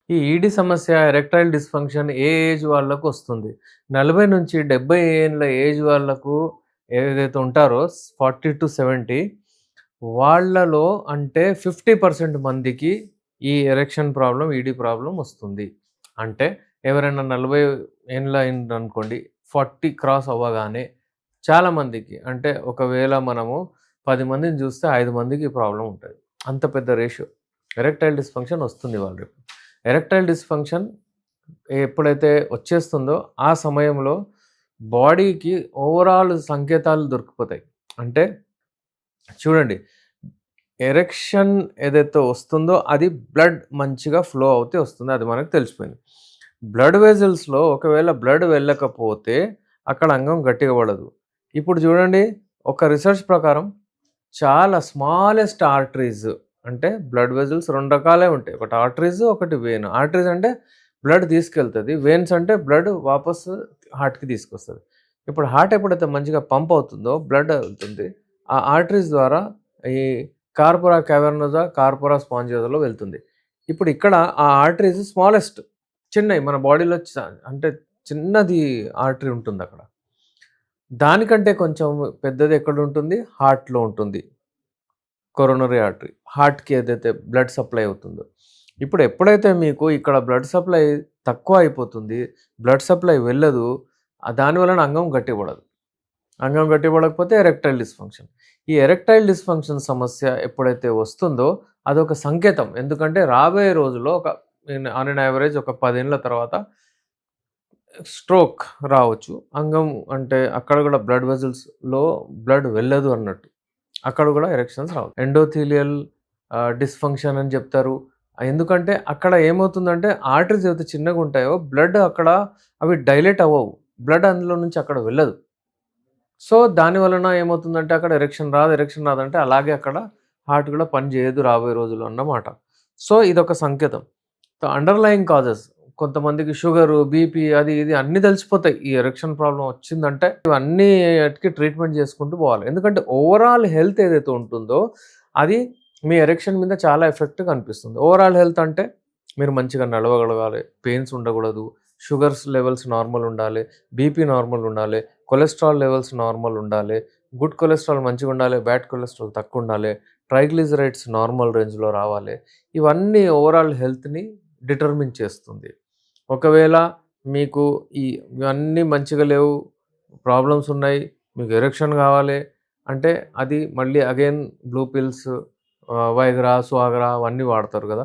ఈ ఈడీ సమస్య, erectile dysfunction ఏ age వాళ్ళకొస్తుంది? 40-70 ఏళ్ల ఏజ్ వాళ్ళకు ఏదైతే ఉంటారో 40-70 వాళ్ళలో అంటే 50% మందికి ఈ ఎరెక్షన్ ప్రాబ్లమ్, ఈడీ ప్రాబ్లమ్ వస్తుంది. అంటే ఎవరైనా 40 ఏండ్ల అయిందనుకోండి, 40 క్రాస్ అవ్వగానే చాలామందికి అంటే ఒకవేళ మనము 10 మందిని చూస్తే 5 మందికి ఈ ప్రాబ్లమ్ ఉంటది. అంత పెద్ద రేషియో. ఎరెక్టైల్ డిస్‌ఫంక్షన్ వస్తుంది వాళ్ళకి. ఎరెక్టైల్ డిస్‌ఫంక్షన్ ఎప్పుడైతే వచ్చేస్తుందో, ఆ సమయంలో బాడీకి ఓవరాల్ సంకేతాలు దొరికిపోతాయి. అంటే చూడండి, ఎరెక్షన్ ఏదైతే వస్తుందో, అది బ్లడ్ మంచిగా ఫ్లో అవుతే వస్తుంది. అది మనకు తెలిసిపోయింది. బ్లడ్ వెసల్స్‌లో ఒకవేళ బ్లడ్ వెళ్ళకపోతే, అక్కడ అంగం గట్టిగా పడదు. ఇప్పుడు చూడండి, ఒక రిసర్చ్ ప్రకారం చాలా స్మాలెస్ట్ ఆర్టరీస్ అంటే బ్లడ్ వెసల్స్ 2 రకాలే ఉంటాయి. ఒకటి ఆర్టరీస్, ఒకటి వెయిన్. ఆర్టరీస్ అంటే బ్లడ్ తీసుకెళ్తది. వెయిన్స్ అంటే బ్లడ్ వాపస్ హార్ట్‌కి తీసుకొస్తది. ఇప్పుడు హార్ట్ ఎప్పుడైతే మంచిగా పంప్ అవుతుందో బ్లడ్ వెళ్తుంది. ఆ ఆర్టరీస్ ద్వారా ఈ కార్పోరా క్యావర్నోసా, కార్పోరా స్పాంజియోసాలో వెళ్తుంది. ఇప్పుడు ఇక్కడ ఆ ఆర్టరీస్ స్మాలెస్ట్ చిన్నయి మన బాడీలో అంటే చిన్నది ఆర్టరీ ఉంటుందక్కడ. దానికంటే కొంచెం పెద్దది ఎక్కడుంటుంది? హార్ట్‌లో ఉంటుంది. Coronary artery. హార్ట్‌కి ఏదైతే బ్లడ్ సప్లై అవుతుందో. ఇప్పుడు ఎప్పుడైతే మీకు ఇక్కడ బ్లడ్ సప్లై తక్కువ అయిపోతుంది, బ్లడ్ సప్లై వెళ్ళదు, దాని వలన అంగం గట్టిపడదు. అంగం గట్టిపడకపోతే ఎరెక్టైల్ డిస్‌ఫంక్షన్. ఈ ఎరెక్టైల్ డిస్‌ఫంక్షన్ సమస్య ఎప్పుడైతే వస్తుందో అదొక సంకేతం. ఎందుకంటే రాబోయే రోజుల్లో ఒక ఆన్ ఎన్ యావరేజ్ ఒక 10 ఏళ్ల తర్వాత స్ట్రోక్ రావచ్చు. అంగం అంటే అక్కడ గూడా బ్లడ్ వెసల్స్‌లో బ్లడ్ వెళ్ళదు అన్నట్టు. అక్కడ గూడా ఎరెక్షన్స్ రావు. ఎండోథీలియల్ డిస్‌ఫంక్షన్ అని జెప్తారు. ఎందుకంటే అక్కడ ఏమవుతుందంటే ఆర్టరీస్ ఏవైతే చిన్నగుంటాయో బ్లడ్ అక్కడ అవి డైలేట్ అవ్వవు. బ్లడ్ అందులో నుంచి అక్కడ వెళ్ళదు. సో, దాని వలన ఏమవుతుందంటే అక్కడ ఎరెక్షన్ రాదంటే అలాగే అక్కడ హార్ట్ గూడా పని జేయదు రాబోయే రోజుల్లో అన్నమాట. సో, ఇదొక సంకేతం. సో, అండర్‌లయింగ్ కాజెస్ కొంతమందికి షుగరు, బీపీ అది ఇది అన్నీ తెలిసిపోతాయి. ఈ ఎరెక్షన్ ప్రాబ్లమ్ వచ్చిందంటే ఇవన్నీ ఆటికి ట్రీట్‌మెంట్ చేసుకుంటూ పోవాలి. ఎందుకంటే ఓవరాల్ హెల్త్ ఏదైతే ఉంటుందో అది మీ ఎరెక్షన్ మీద చాలా ఎఫెక్ట్ కనిపిస్తుంది. ఓవరాల్ హెల్త్ అంటే మీరు మంచిగా నడవగలగాలి, పెయిన్స్ ఉండకూడదు, షుగర్స్ లెవెల్స్ నార్మల్ ఉండాలి, బీపీ నార్మల్ ఉండాలి, కొలెస్ట్రాల్ లెవెల్స్ నార్మల్ ఉండాలి, గుడ్ కొలెస్ట్రాల్ మంచిగుండాలి, బ్యాడ్ కొలెస్ట్రాల్ తక్కువుండాలి, ట్రైగ్లిజరైడ్స్ నార్మల్ రేంజ్‌లో రావాలి. ఇవన్నీ ఓవరాల్ హెల్త్‌ని డిటర్మిన్ చేస్తుంది. ఒకవేళ మీకు ఈ ఇవన్నీ మంచిగా లేవు, ప్రాబ్లమ్స్ ఉన్నాయి, మీకు ఎరెక్షన్ కావాలి అంటే అది మళ్ళీ అగైన్ బ్లూ పిల్స్, వైగ్రా, సువాగ్రా అవన్నీ వాడతారు కదా!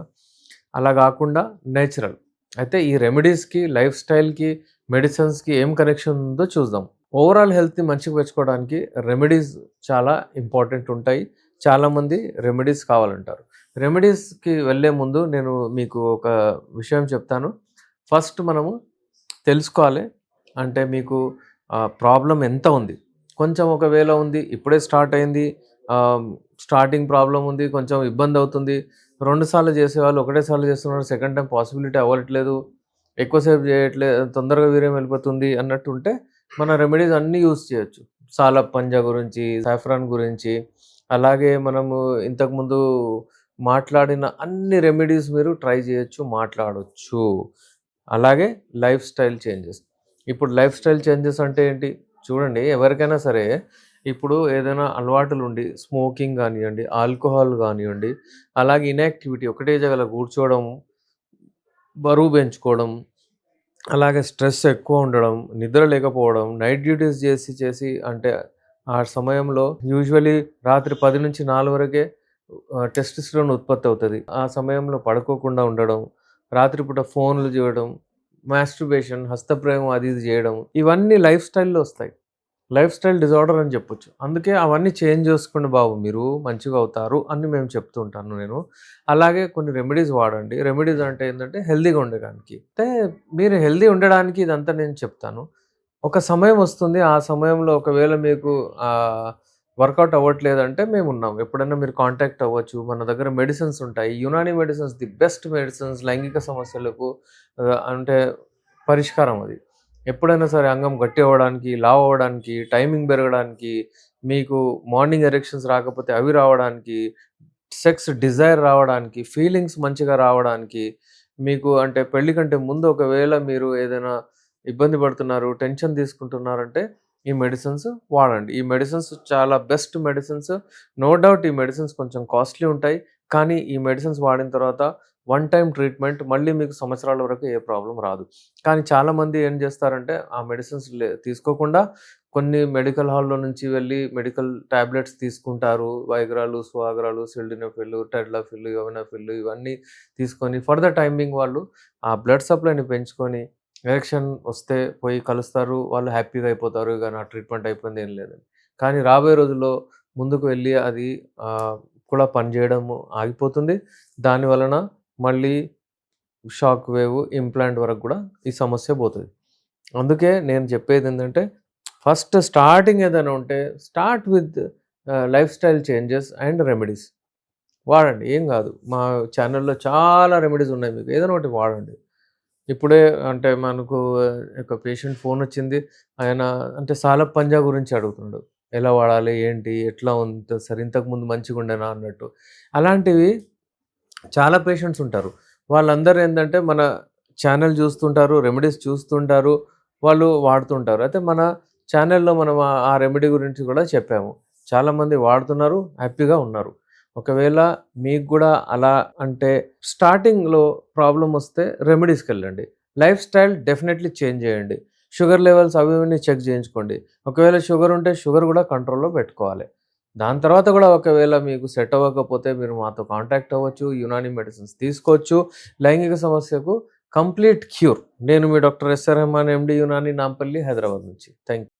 అలా గాకుండా నేచురల్. అయితే ఈ రెమెడీస్‌కి, లైఫ్ స్టైల్‌కి, మెడిసిన్స్‌కి ఏం కనెక్షన్ ఉందో చూద్దాం. ఓవరాల్ హెల్త్‌ని మంచిగా పెంచుకోవడానికి రెమెడీస్ చాలా ఇంపార్టెంట్ ఉంటాయి. చాలామంది రెమెడీస్ కావాలంటారు. రెమెడీస్‌కి వెళ్ళే ముందు నేను మీకు ఒక విషయం చెప్తాను. ఫస్ట్ మనము తెలుసుకోవాలి. అంటే మీకు ప్రాబ్లమ్ ఎంత ఉంది? కొంచెం ఒకవేళ ఉంది, ఇప్పుడే స్టార్ట్ అయింది. ఆహ్, స్టార్టింగ్ ప్రాబ్లమ్ ఉంది, కొంచెం ఇబ్బందవుతుంది. 2 సార్లు చేసేవాళ్ళు ఒకటే సార్లు చేస్తున్నారు. సెకండ్ టైమ్ పాసిబిలిటీ అవ్వట్లేదు. ఎక్కువ సేపు తొందరగా వీర్యం వెళ్ళిపోతుంది అన్నట్టుంటే, మన రెమెడీస్ అన్నీ యూజ్ చేయొచ్చు. సాలప్ పంజా గురించి, సాఫ్రాన్ గురించి, అలాగే మనము ఇంతకుముందు మాట్లాడిన అన్ని రెమెడీస్ మీరు ట్రై చేయొచ్చు, మాట్లాడొచ్చు. అలాగే లైఫ్ స్టైల్ చేంజెస్. ఇప్పుడు లైఫ్ స్టైల్ చేంజెస్ అంటే ఏంటి? చూడండి, ఎవరికైనా సరే ఇప్పుడు ఏదైనా అలవాటులుండి స్మోకింగ్ గానియ్యండి, ఆల్కహాల్ గానియ్యండి, అలాగే ఇన్‌యాక్టివిటీ ఒకటే జగల కూర్చోవడం, బరువు పెంచుకోవడం, అలాగే స్ట్రెస్ ఎక్కువ ఉండడం, నిద్ర లేకపోవడం, నైట్ డ్యూటీస్ చేసి అంటే ఆ సమయంలో యూజువల్లీ రాత్రి 10-4 వరకే టెస్టోస్టెరోన్ ఉత్పత్తి అవుతది. ఆ సమయంలో పడుకోకుండా ఉండడం, రాత్రిపూట ఫోన్‌లు చూడడం, మాస్టర్బేషన్, హస్తప్రయోగం అది ఇది చేయడం, ఇవన్నీ లైఫ్ స్టైల్‌లో వస్తాయి. లైఫ్ స్టైల్ డిజార్డర్ అని చెప్పొచ్చు. అందుకే అవన్నీ చేంజ్ చేసుకోండి బాబు, మీరు మంచిగా అవుతారు అని మేము చెప్తూ ఉంటాను నేను. అలాగే కొన్ని రెమెడీస్ వాడండి. రెమెడీస్ అంటే ఏంటంటే హెల్తీగా ఉండడానికి. అయితే మీరు హెల్తీ ఉండడానికి ఇదంతా నేను చెప్తాను. ఒక సమయం వస్తుంది. ఆ సమయంలో ఒకవేళ మీకు వర్కౌట్ అవ్వట్లేదంటే మేమున్నాం. ఎప్పుడైనా మీరు కాంటాక్ట్ అవ్వచ్చు. మన దగ్గర మెడిసిన్స్ ఉంటాయి. Unani medicines the best medicines లైంగిక సమస్యలకు అంటే పరిష్కారం అది. ఎప్పుడైనా సరే అంగం గట్టి అవ్వడానికి, లావు అవ్వడానికి, టైమింగ్ పెరగడానికి, మీకు మార్నింగ్ ఎరెక్షన్స్ రాకపోతే అవి రావడానికి, సెక్స్ డిజైర్ రావడానికి, ఫీలింగ్స్ మంచిగా రావడానికి, మీకు అంటే పెళ్లి కంటే ముందు ఒకవేళ మీరు ఏదైనా ఇబ్బంది పడుతున్నారు, టెన్షన్ తీసుకుంటున్నారంటే ఈ మెడిసిన్స్ వాడండి. ఈ మెడిసిన్స్ చాలా బెస్ట్ మెడిసిన్స్. నో డౌట్ ఈ మెడిసిన్స్ కొంచెం కాస్ట్‌లీ ఉంటాయి. కానీ ఈ మెడిసిన్స్ వాడిన తర్వాత వన్ టైమ్ ట్రీట్మెంట్ మళ్ళీ మీకు సంవత్సరాల వరకు ఏ ప్రాబ్లమ్ రాదు. కానీ చాలామంది ఏం చేస్తారంటే ఆ మెడిసిన్స్ తీసుకోకుండా కొన్ని మెడికల్ హాల్‌లో నుంచి వెళ్ళి మెడికల్ టాబ్లెట్స్ తీసుకుంటారు. వైగ్రాలు, సువాగ్రాలు, సిల్డినఫిల్, టెడ్లాఫిల్, యోవినఫిల్ ఇవన్నీ తీసుకొని ఫర్ ద టైమ్ బీయింగ్ వాళ్ళు ఆ బ్లడ్ సప్లైని పెంచుకొని ఎలక్షన్ వస్తే పోయి కలుస్తారు. వాళ్ళు హ్యాపీగా అయిపోతారు. ఇక నా ట్రీట్మెంట్ అయిపోయింది ఏం లేదని. కానీ రాబోయే రోజుల్లో ముందుకు వెళ్ళి అది కూడా పనిచేయడము ఆగిపోతుంది. దాని వలన మళ్ళీ షాక్ వేవ్, ఇంప్లాంట్ వరకు గూడా ఈ సమస్య పోతది. అందుకే నేను చెప్పేదేంటంటే ఫస్ట్ స్టార్టింగ్ ఏదైనా ఉంటే start with life style changes and remedies. వాడండి ఏం గాదు. మా ఛానెల్‌లో చాలా రెమెడీస్ ఉన్నాయి మీకు. ఏదైనా ఒకటి వాడండి. ఇప్పుడే అంటే మనకు ఒక పేషెంట్ ఫోనొచ్చింది. ఆయన అంటే సాలప్ పంజా గురించి అడుగుతున్నాడు. ఎలా వాడాలి? ఏంటి? ఎట్లా ఉంది సార్? ఇంతకుముందు మంచిగుండేనా అన్నట్టు. అలాంటివి చాలా పేషెంట్స్ ఉంటారు. వాళ్ళందరూ ఏందంటే మన ఛానెల్ చూస్తుంటారు, రెమెడీస్ చూస్తుంటారు, వాళ్ళు వాడుతుంటారు. అయితే మన ఛానెల్‌లో మనం ఆ రెమెడీ గురించి కూడా చెప్పాము. చాలామంది వాడుతున్నారు, హ్యాపీగా ఉన్నారు. ఒకవేళ మీకు గూడా అలా అంటే స్టార్టింగ్‌లో ప్రాబ్లమొస్తే రెమెడీస్‌కెళ్ళండి. లైఫ్ స్టైల్ డెఫినెట్‌లీ చేంజ్ చేయండి. షుగర్ లెవెల్స్ అవి ఇవన్నీ చెక్ చేయించుకోండి. ఒకవేళ షుగర్ ఉంటే షుగర్ గూడా కంట్రోల్‌లో పెట్టుకోవాలి. దాని తర్వాత గూడా ఒకవేళ మీకు సెట్ అవ్వకపోతే మీరు మాతో కాంటాక్ట్ అవ్వచ్చు. యునాని మెడిసిన్స్ తీసుకోవచ్చు. లైంగిక సమస్యకు కంప్లీట్ క్యూర్. నేను మీ doctor SR Rehman MD Unani Nampally Hyderabad నుంచి. Thank you.